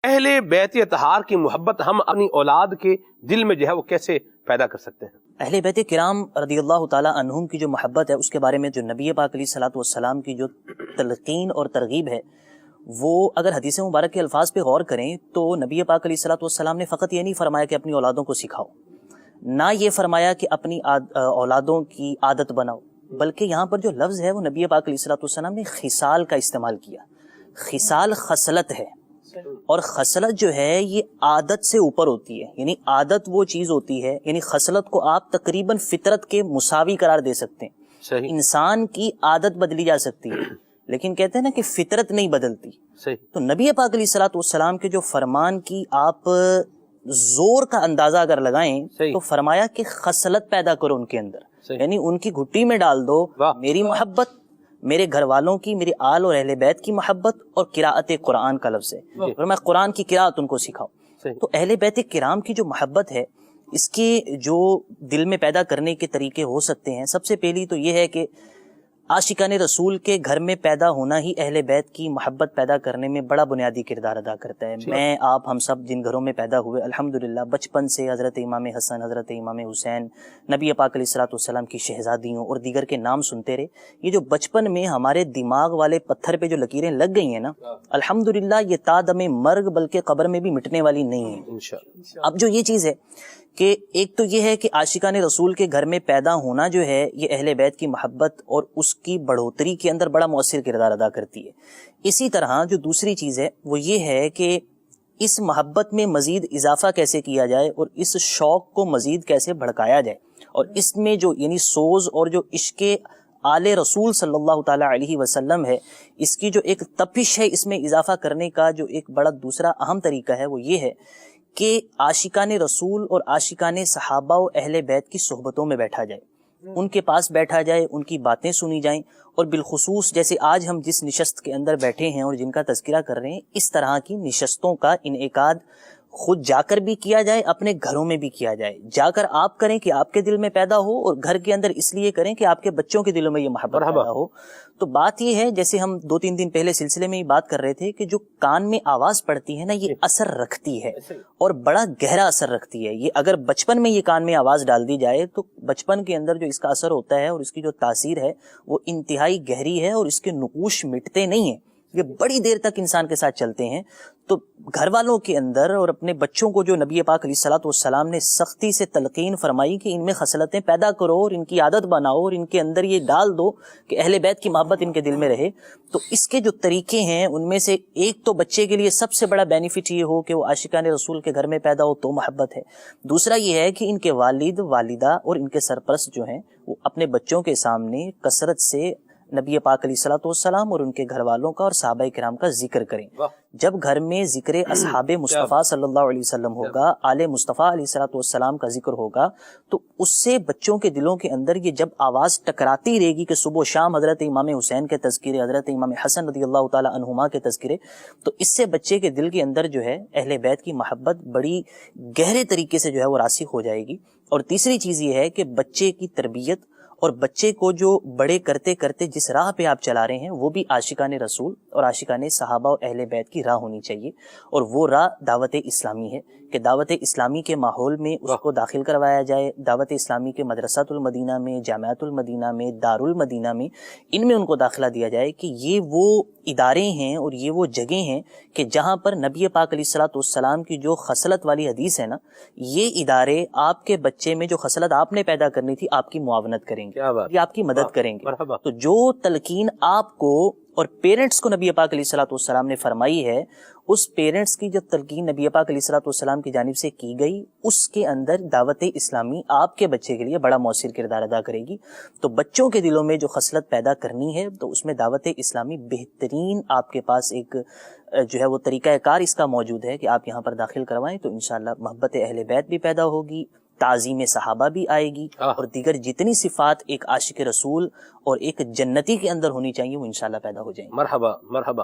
اہل بیت اطہار کی محبت ہم اپنی اولاد کے دل میں جو ہے وہ کیسے پیدا کر سکتے ہیں؟ اہل بیت کرام رضی اللہ تعالیٰ عنہم کی جو محبت ہے اس کے بارے میں جو نبی پاک علیہ الصلوۃ والسلام کی جو تلقین اور ترغیب ہے، وہ اگر حدیث مبارک کے الفاظ پہ غور کریں تو نبی پاک علیہ الصلوۃ والسلام نے فقط یہ نہیں فرمایا کہ اپنی اولادوں کو سکھاؤ، نہ یہ فرمایا کہ اپنی اولادوں کی عادت بناؤ، بلکہ یہاں پر جو لفظ ہے وہ نبی پاک علیہ الصلوۃ والسلام نے خصال کا استعمال کیا۔ خصال خصلت ہے، اور خصلت جو ہے یہ عادت سے اوپر ہوتی ہے، یعنی عادت وہ چیز ہوتی ہے، یعنی خصلت کو آپ تقریباً فطرت کے مساوی قرار دے سکتے ہیں۔ صحیح۔ انسان کی عادت بدلی جا سکتی ہے لیکن کہتے ہیں نا کہ فطرت نہیں بدلتی۔ صحیح۔ تو نبی پاک علیہ الصلوۃ والسلام کے جو فرمان کی آپ زور کا اندازہ اگر لگائیں تو فرمایا کہ خصلت پیدا کرو ان کے اندر، یعنی ان کی گھٹی میں ڈال دو میری محبت، میرے گھر والوں کی، میری آل اور اہل بیت کی محبت، اور قراءت قرآن کا لفظ ہے، اور میں قرآن کی قراءت ان کو سکھاؤ۔ تو اہل بیت کرام کی جو محبت ہے اس کے جو دل میں پیدا کرنے کے طریقے ہو سکتے ہیں، سب سے پہلی تو یہ ہے کہ عاشقان رسول کے گھر میں پیدا ہونا ہی اہل بیت کی محبت پیدا کرنے میں بڑا بنیادی کردار ادا کرتا ہے۔ میں آپ ہم سب جن گھروں میں پیدا ہوئے الحمدللہ بچپن سے حضرت امام حسن، حضرت امام حسین، نبی پاک علیہ الصلوۃ والسلام کی شہزادیوں اور دیگر کے نام سنتے رہے، یہ جو بچپن میں ہمارے دماغ والے پتھر پہ جو لکیریں لگ گئی ہیں نا، الحمدللہ یہ تا دم مرگ بلکہ قبر میں بھی مٹنے والی نہیں ہیں۔ اب جو یہ چیز ہے کہ ایک تو یہ ہے کہ عاشقان رسول کے گھر میں پیدا ہونا جو ہے یہ اہل بیت کی محبت اور اس کی بڑھوتری کے اندر بڑا مؤثر کردار ادا کرتی ہے۔ اسی طرح جو دوسری چیز ہے وہ یہ ہے کہ اس محبت میں مزید اضافہ کیسے کیا جائے اور اس شوق کو مزید کیسے بھڑکایا جائے، اور اس میں جو یعنی سوز اور جو عشق آل رسول صلی اللہ تعالیٰ علیہ وسلم ہے، اس کی جو ایک تپش ہے، اس میں اضافہ کرنے کا جو ایک بڑا دوسرا اہم طریقہ ہے وہ یہ ہے کہ عاشقان رسول اور عاشقان صحابہ و اہل بیت کی صحبتوں میں بیٹھا جائے، ان کے پاس بیٹھا جائے، ان کی باتیں سنی جائیں، اور بالخصوص جیسے آج ہم جس نشست کے اندر بیٹھے ہیں اور جن کا تذکرہ کر رہے ہیں، اس طرح کی نشستوں کا انعقاد خود جا کر بھی کیا جائے، اپنے گھروں میں بھی کیا جائے۔ جا کر آپ کریں کہ آپ کے دل میں پیدا ہو، اور گھر کے اندر اس لیے کریں کہ آپ کے بچوں کے دلوں میں یہ محبت پیدا ہو۔ تو بات یہ ہے، جیسے ہم 2-3 دن پہلے سلسلے میں یہ بات کر رہے تھے کہ جو کان میں آواز پڑتی ہے نا، یہ اثر رکھتی ہے اور بڑا گہرا اثر رکھتی ہے۔ یہ اگر بچپن میں یہ کان میں آواز ڈال دی جائے تو بچپن کے اندر جو اس کا اثر ہوتا ہے اور اس کی جو تاثیر ہے وہ انتہائی گہری ہے، اور اس کے نقوش مٹتے نہیں ہیں، یہ بڑی دیر تک انسان کے ساتھ چلتے ہیں۔ تو گھر والوں کے اندر اور اپنے بچوں کو جو نبی پاک علیہ الصلوۃ والسلام نے سختی سے تلقین فرمائی کہ ان میں خصلتیں پیدا کرو اور ان کی عادت بناؤ اور ان کے اندر یہ ڈال دو کہ اہل بیت کی محبت ان کے دل میں رہے، تو اس کے جو طریقے ہیں ان میں سے ایک تو بچے کے لیے سب سے بڑا بینیفٹ یہ ہو کہ وہ عاشقان رسول کے گھر میں پیدا ہو تو محبت ہے۔ دوسرا یہ ہے کہ ان کے والد، والدہ اور ان کے سرپرست جو ہیں وہ اپنے بچوں کے سامنے کثرت سے نبی پاک علیہ الصلوۃ والسلام اور ان کے گھر والوں کا اور صحابہ کرام کا ذکر کریں۔ جب گھر میں ذکر اصحاب مصطفیٰ صلی اللہ علیہ وسلم ہوگا، آل مصطفیٰ علیہ الصلوۃ والسلام کا ذکر ہوگا، تو اس سے بچوں کے دلوں کے اندر یہ جب آواز ٹکراتی رہے گی کہ صبح و شام حضرت امام حسین کے تذکرے، حضرت امام حسن رضی اللہ تعالیٰ عنہما کے تذکرے، تو اس سے بچے کے دل کے اندر جو ہے اہل بیت کی محبت بڑی گہرے طریقے سے جو ہے وہ راسخ ہو جائے گی۔ اور تیسری چیز یہ ہے کہ بچے کی تربیت اور بچے کو جو بڑے کرتے کرتے جس راہ پہ آپ چلا رہے ہیں وہ بھی عاشقان رسول اور عاشقان صحابہ و اہل بیت کی راہ ہونی چاہیے، اور وہ راہ دعوت اسلامی ہے کہ دعوت اسلامی کے ماحول میں اس کو داخل کروایا جائے، دعوت اسلامی کے مدرسۃ المدینہ میں، جامعۃ المدینہ میں، دارالمدینہ میں، ان میں ان کو داخلہ دیا جائے کہ یہ وہ ادارے ہیں اور یہ وہ جگہیں ہیں کہ جہاں پر نبی پاک علیہ الصلوۃ والسلام کی جو خصلت والی حدیث ہے نا، یہ ادارے آپ کے بچے میں جو خصلت آپ نے پیدا کرنی تھی آپ کی معاونت کریں گے، یہ آپ کی مدد کریں گے۔ تو جو تلقین آپ کو اور پیرنٹس کو نبی پاک علیہ الصلوۃ والسلام نے فرمائی ہے، اس پیرنٹس کی جو تلقین نبی پاک علیہ الصلوۃ والسلام کی جانب سے کی گئی، اس کے اندر دعوت اسلامی آپ کے بچے کے لیے بڑا مؤثر کردار ادا کرے گی۔ تو بچوں کے دلوں میں جو خصلت پیدا کرنی ہے تو اس میں دعوت اسلامی بہترین آپ کے پاس ایک جو ہے وہ طریقہ کار اس کا موجود ہے کہ آپ یہاں پر داخل کروائیں، تو انشاءاللہ محبت اہل بیت بھی پیدا ہوگی، تعظیم صحابہ بھی آئے گی، اور دیگر جتنی صفات ایک عاشق رسول اور ایک جنتی کے اندر ہونی چاہیے وہ انشاءاللہ پیدا ہو جائیں گی۔ مرحبا مرحبا۔